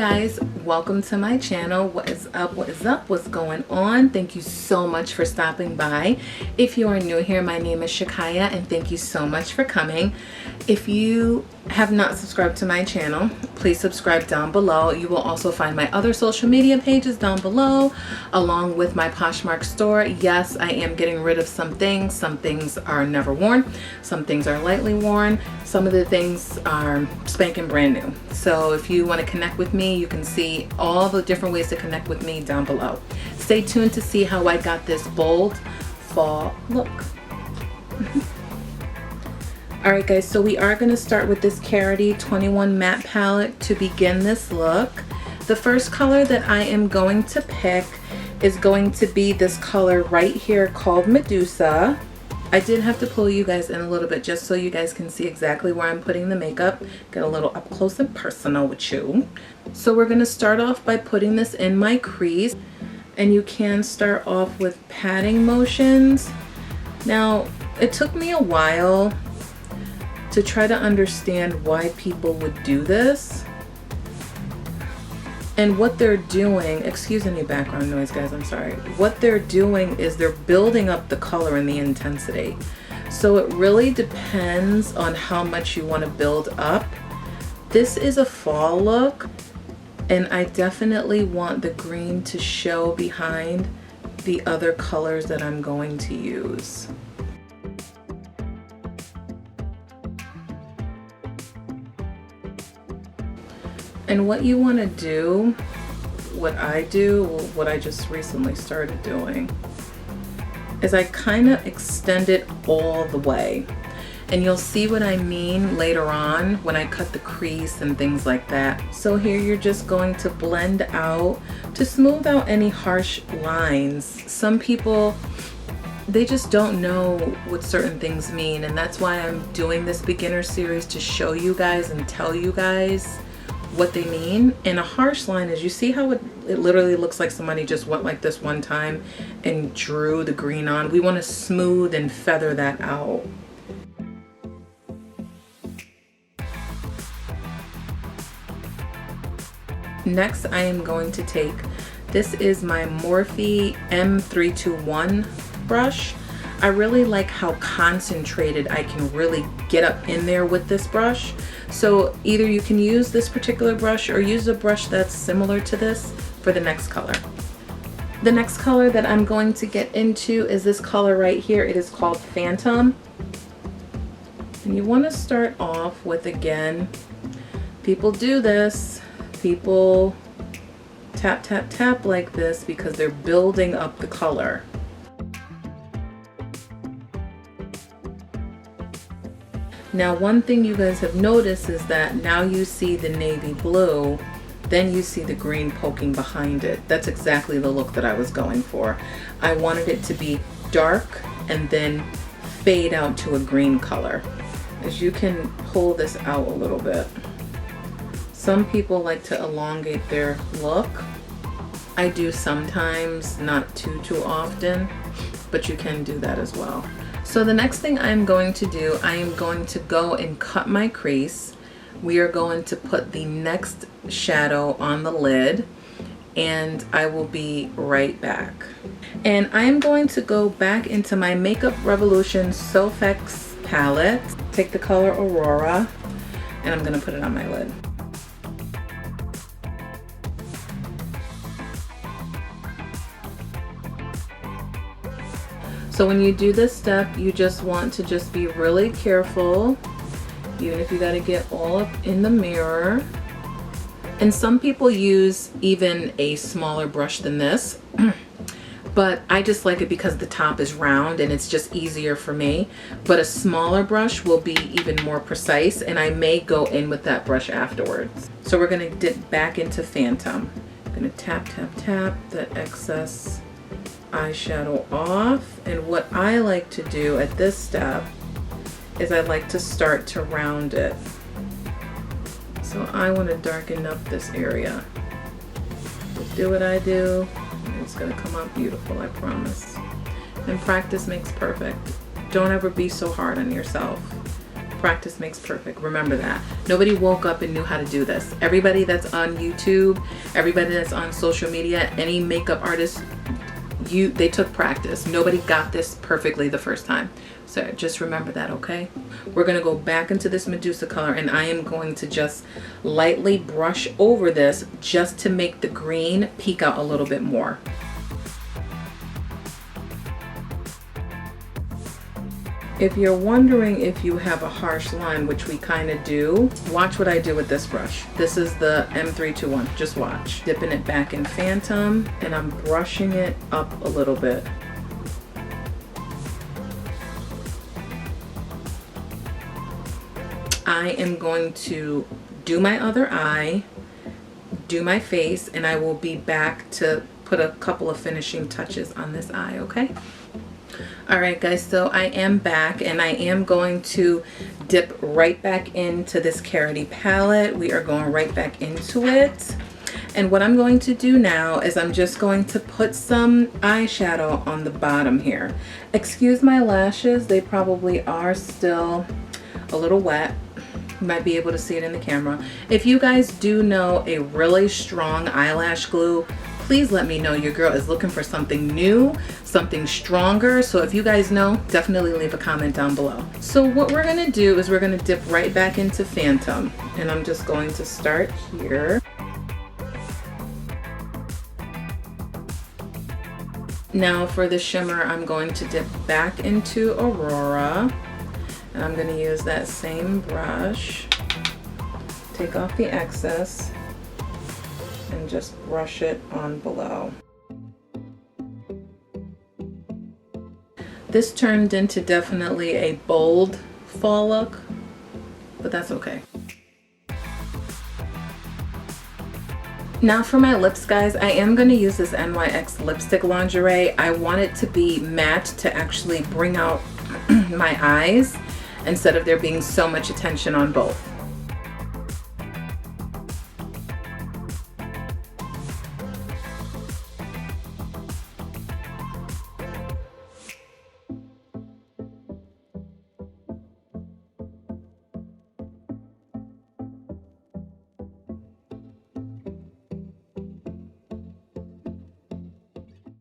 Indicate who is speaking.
Speaker 1: guys, welcome to my channel. What is up, what is up, what's going on? Thank you so much for stopping by. If you are new here, my name is Shakiya and thank you so much for coming. If you have not subscribed to my channel, please subscribe down below. You will also find my other social media pages down below, along with my Poshmark store. Yes, I am getting rid of some things. Some things are never worn, some things are lightly worn, some of the things are spanking brand new. So if you want to connect with me, you can see all the different ways to connect with me down below. Stay tuned to see how I got this bold fall look. Alright guys, so we are going to start with this Karity 21 matte palette to begin this look. The first color that I am going to pick is going to be this color right here called Medusa. I did have to pull you guys in a little bit just so you guys can see exactly where I'm putting the makeup. Get a little up close and personal with you. So we're going to start off by putting this in my crease. And you can start off with patting motions. Now, it took me a while to try to understand why people would do this. And what they're doing, excuse any background noise guys, I'm sorry. What they're doing is they're building up the color and the intensity. So it really depends on how much you want to build up. This is a fall look, and I definitely want the green to show behind the other colors that I'm going to use. And what you want to do, what I just recently started doing, is I kind of extend it all the way. And you'll see what I mean later on when I cut the crease and things like that. So here you're just going to blend out to smooth out any harsh lines. Some people, they just don't know what certain things mean, and that's why I'm doing this beginner series, to show you guys and tell you guys what they mean. And a harsh line is, you see how it literally looks like somebody just went like this one time and drew the green on. We want to smooth and feather that out. Next, I am going to take, this is my Morphe M321 brush. I really like how concentrated I can really get up in there with this brush. So either you can use this particular brush or use a brush that's similar to this for the next color. The next color that I'm going to get into is this color right here. It is called Phantom. And you want to start off with, again, people do this. People tap, tap, tap like this because they're building up the color. Now, one thing you guys have noticed is that now you see the navy blue, then you see the green poking behind it. That's exactly the look that I was going for. I wanted it to be dark and then fade out to a green color. As you can pull this out a little bit. Some people like to elongate their look. I do sometimes, not too often, but you can do that as well. So the next thing I'm going to do, I am going to go and cut my crease. We are going to put the next shadow on the lid, and I will be right back. And I am going to go back into my Makeup Revolution SophX palette, take the color Aurora, and I'm going to put it on my lid. So when you do this step, you just want to just be really careful, even if you got to get all up in the mirror. And some people use even a smaller brush than this, but I just like it because the top is round and it's just easier for me. But a smaller brush will be even more precise, and I may go in with that brush afterwards. So we're going to dip back into Phantom. I'm going to tap, tap, tap the excess eyeshadow off. And what I like to do at this step is I like to start to round it. So I want to darken up this area. Just do what I do, and it's going to come out beautiful, I promise. And practice makes perfect. Don't ever be so hard on yourself. Practice makes perfect. Remember that. Nobody woke up and knew how to do this. Everybody that's on YouTube, everybody that's on social media, any makeup artist, they took practice. Nobody got this perfectly the first time. So just remember that, okay? We're gonna go back into this Medusa color, and I am going to just lightly brush over this just to make the green peek out a little bit more. If you're wondering if you have a harsh line, which we kind of do, watch what I do with this brush. This is the M321, just watch. Dipping it back in Phantom, and I'm brushing it up a little bit. I am going to do my other eye, do my face, and I will be back to put a couple of finishing touches on this eye, okay? Alright guys, so I am back, and I am going to dip right back into this Karity palette. We are going right back into it. And what I'm going to do now is I'm just going to put some eyeshadow on the bottom here. Excuse my lashes, they probably are still a little wet. You might be able to see it in the camera. If you guys do know a really strong eyelash glue, please let me know. Your girl is looking for something new, something stronger. So if you guys know, definitely leave a comment down below. So what we're gonna do is we're gonna dip right back into Phantom, and I'm just going to start here. Now for the shimmer, I'm going to dip back into Aurora, and I'm gonna use that same brush, take off the excess, and just brush it on below. This turned into definitely a bold fall look, but that's okay. Now for my lips, guys, I am going to use this NYX lipstick lingerie. I want it to be matte to actually bring out my eyes instead of there being so much attention on both.